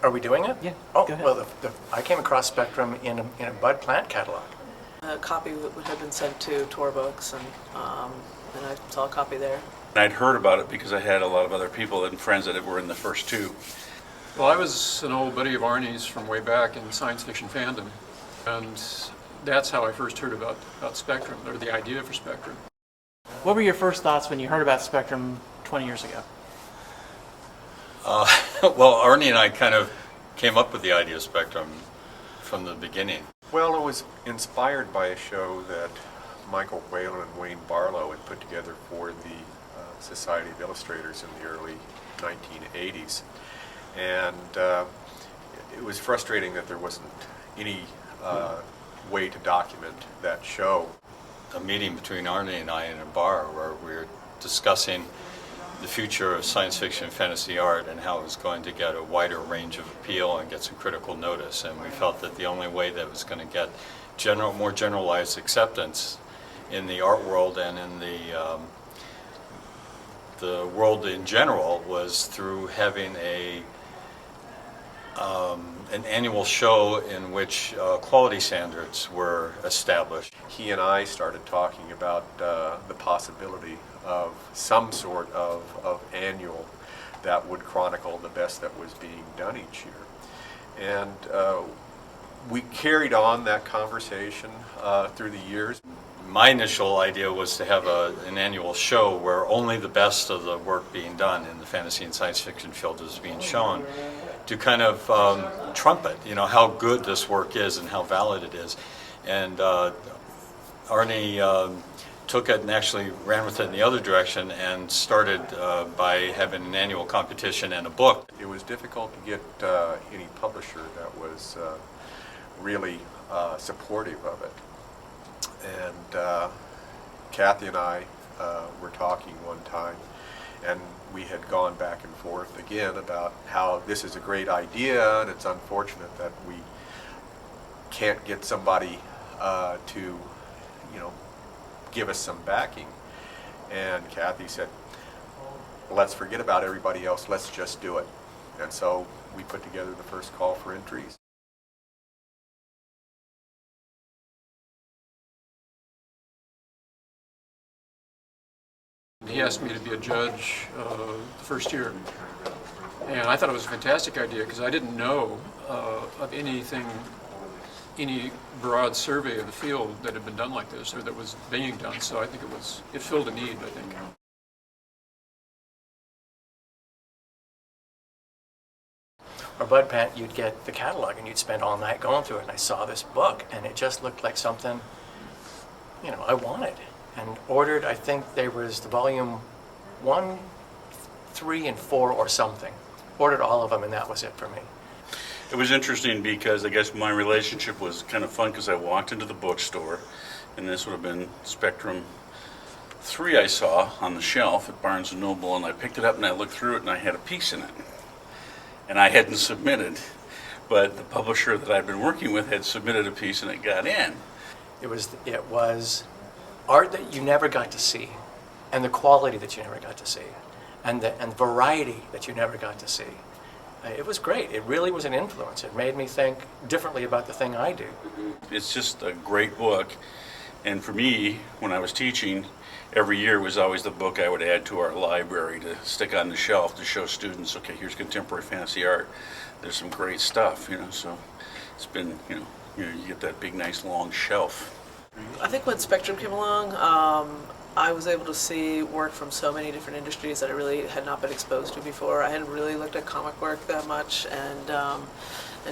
Are we doing it? Yeah, Oh, go ahead. well, I came across Spectrum in a Bud Plant catalog. A copy would have been sent to Tour Books, and I saw a copy there. I'd heard about it because I had a lot of other people and friends that were in the first two. Well, I was an old buddy of Arnie's from way back in science fiction fandom, and that's how I first heard about Spectrum, or the idea for Spectrum. What were your first thoughts when you heard about Spectrum 20 years ago? Well, Arnie and I kind of came up with the idea of Spectrum from the beginning. Well, it was inspired by a show that Michael Whelan and Wayne Barlow had put together for the Society of Illustrators in the early 1980s. And it was frustrating that there wasn't any way to document that show. A meeting between Arnie and I in a bar where we were discussing the future of science fiction and fantasy art and how it was going to get a wider range of appeal and get some critical notice. And we felt that the only way that it was going to get more generalized acceptance in the art world and in the world in general was through having an annual show in which quality standards were established. He and I started talking about the possibility of some sort of annual that would chronicle the best that was being done each year. And we carried on that conversation through the years. My initial idea was to have an annual show where only the best of the work being done in the fantasy and science fiction field was being shown, to kind of trumpet, how good this work is and how valid it is. And Arnie took it and actually ran with it in the other direction and started by having an annual competition and a book. It was difficult to get any publisher that was really supportive of it. And Kathy and I were talking one time, and we had gone back and forth again about how this is a great idea, and it's unfortunate that we can't get somebody to, give us some backing. And Kathy said, let's forget about everybody else, let's just do it. And so we put together the first call for entries. He asked me to be a judge the first year, and I thought it was a fantastic idea because I didn't know of any broad survey of the field that had been done like this or that was being done. So I think it filled a need, I think. Or Bud Plant, you'd get the catalog and you'd spend all night going through it. And I saw this book, and it just looked like something, I wanted. And ordered, I think there was the volume 1, 3, and 4 or something. Ordered all of them, and that was it for me. It was interesting because I guess my relationship was kind of fun because I walked into the bookstore, and this would have been Spectrum 3 I saw on the shelf at Barnes & Noble, and I picked it up and I looked through it and I had a piece in it. And I hadn't submitted, but the publisher that I'd been working with had submitted a piece and it got in. It was art that you never got to see, and the quality that you never got to see, and the variety that you never got to see. It was great. It really was an influence. It made me think differently about the thing I do. It's just a great book, and for me, when I was teaching, every year was always the book I would add to our library to stick on the shelf to show students, okay, here's contemporary fantasy art. There's some great stuff, so it's been, you get that big, nice, long shelf. I think when Spectrum came along, I was able to see work from so many different industries that I really had not been exposed to before. I hadn't really looked at comic work that much, and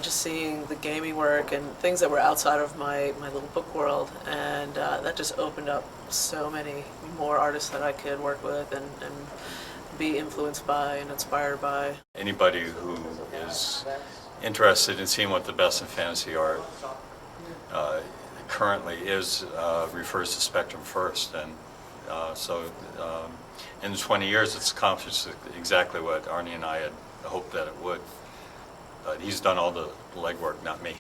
just seeing the gaming work and things that were outside of my little book world, and that just opened up so many more artists that I could work with and be influenced by and inspired by. Anybody who is interested in seeing what the best in fantasy art currently is refers to Spectrum first, and in 20 years it's accomplished exactly what Arnie and I had hoped that it would. But he's done all the legwork, not me.